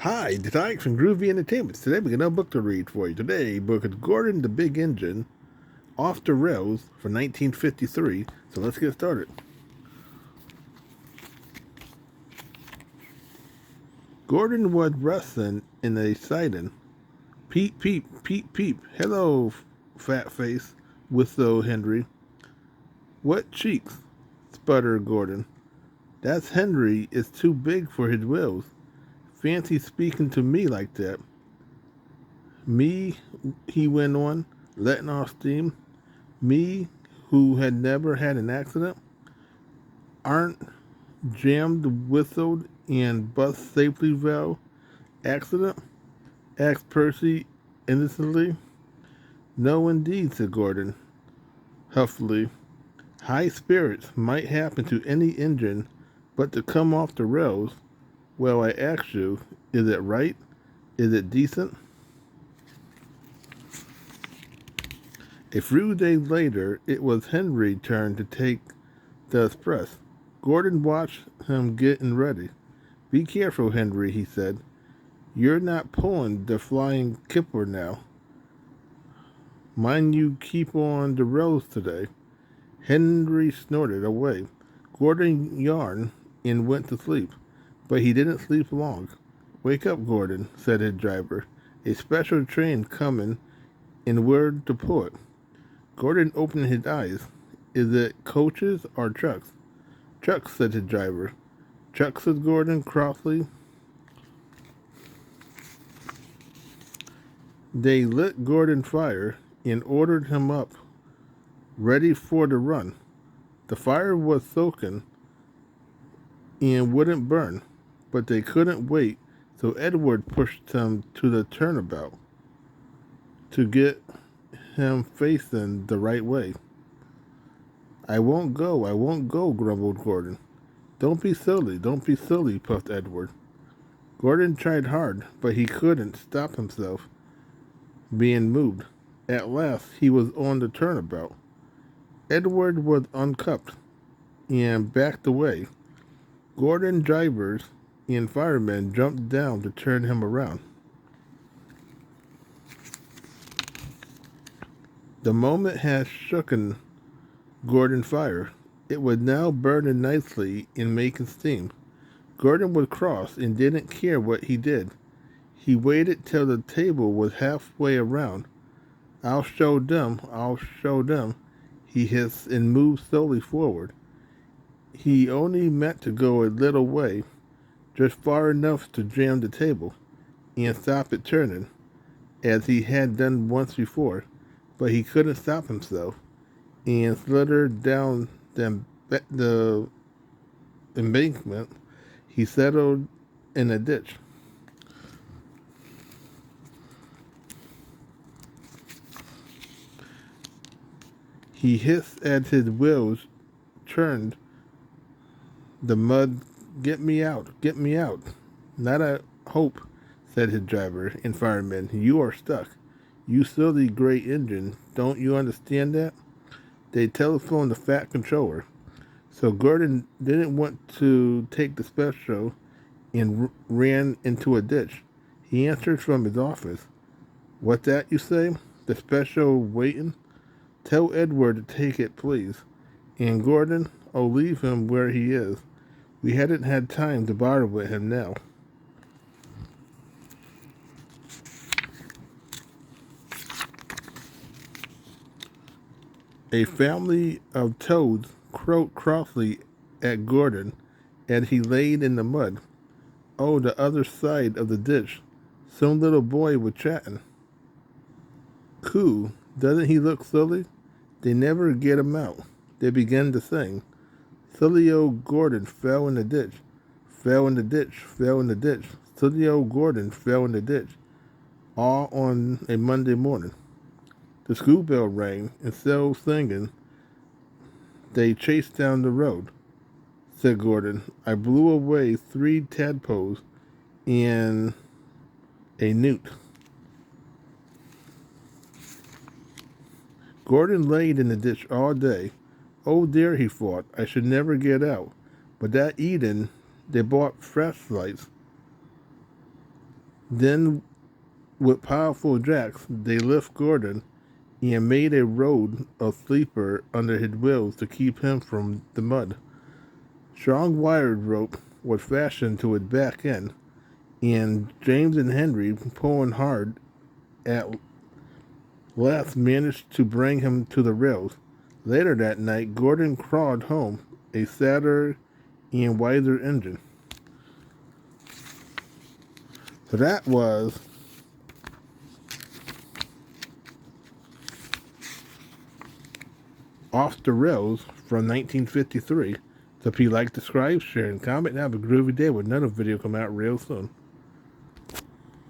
Hi, it's Alex from Groovy Entertainment. Today we got a book to read for you. Today, book is Gordon the Big Engine, Off the Rails for 1953. So let's get started. Gordon was resting in a siding. Peep, peep, peep, peep. Hello, fat face, whistled Henry. What cheeks? sputtered Gordon. That's Henry is too big for his wheels. Fancy speaking to me like that. Me, he went on, letting off steam. Me, who had never had an accident, aren't jammed, whistled, and bus safety valve accident? Asked Percy innocently. No, indeed, said Gordon, huffily. High spirits might happen to any engine, but to come off the rails, well, I ask you, is it right? Is it decent? A few days later, it was Henry's turn to take the express. Gordon watched him getting ready. Be careful, Henry, he said. You're not pulling the flying kipper now. Mind you keep on the rails today. Henry snorted away. Gordon yawned and went to sleep, but he didn't sleep long. Wake up, Gordon, said his driver. A special train coming, and where to pull it. Gordon opened his eyes. Is it coaches or trucks? Trucks, said his driver. Trucks, said Gordon crossly. They lit Gordon fire and ordered him up, ready for the run. The fire was soaking and wouldn't burn, but they couldn't wait, so Edward pushed him to the turnabout to get him facing the right way. I won't go, grumbled Gordon. Don't be silly, puffed Edward. Gordon tried hard, but he couldn't stop himself being moved. At last, he was on the turnabout. Edward was uncuffed and backed away. Gordon drivers and firemen jumped down to turn him around. The moment had shooken Gordon fire. It was now burning nicely and making steam. Gordon was cross and didn't care what he did. He waited till the table was halfway around. I'll show them, he hissed and moved slowly forward. He only meant to go a little way, just far enough to jam the table and stop it turning, as he had done once before, but he couldn't stop himself and slithered down the embankment. He settled in a ditch. He hissed as his wheels churned the mud. Get me out, get me out. Not a hope, said his driver and fireman. You are stuck. You silly gray engine. Don't you understand that? They telephoned the fat controller. So Gordon didn't want to take the special and ran into a ditch. He answered from his office. What's that you say? The special waiting? Tell Edward to take it, please. And Gordon, oh, leave him where he is. We hadn't had time to bother with him now. A family of toads croaked crossly at Gordon as he laid in the mud. Oh, the other side of the ditch. Some little boy was chatting. Coo, doesn't he look silly? They never get him out. They began to sing. Silly old Gordon fell in the ditch, fell in the ditch, fell in the ditch. Silly old Gordon fell in the ditch, all on a Monday morning. The school bell rang, and still singing, they chased down the road, said Gordon. I blew away 3 tadpoles and a newt. Gordon laid in the ditch all day. Oh dear, he thought, I should never get out. But that evening, they bought flashlights Then, with powerful jacks, they lift Gordon and made a road of sleeper under his wheels to keep him from the mud. Strong wired rope was fastened to his back end, and James and Henry, pulling hard, at last managed to bring him to the rails. Later that night, Gordon crawled home, a sadder and wiser engine. So that was Off the Rails from 1953. So if you like, subscribe, share, and comment, and have a groovy day with another video come out real soon.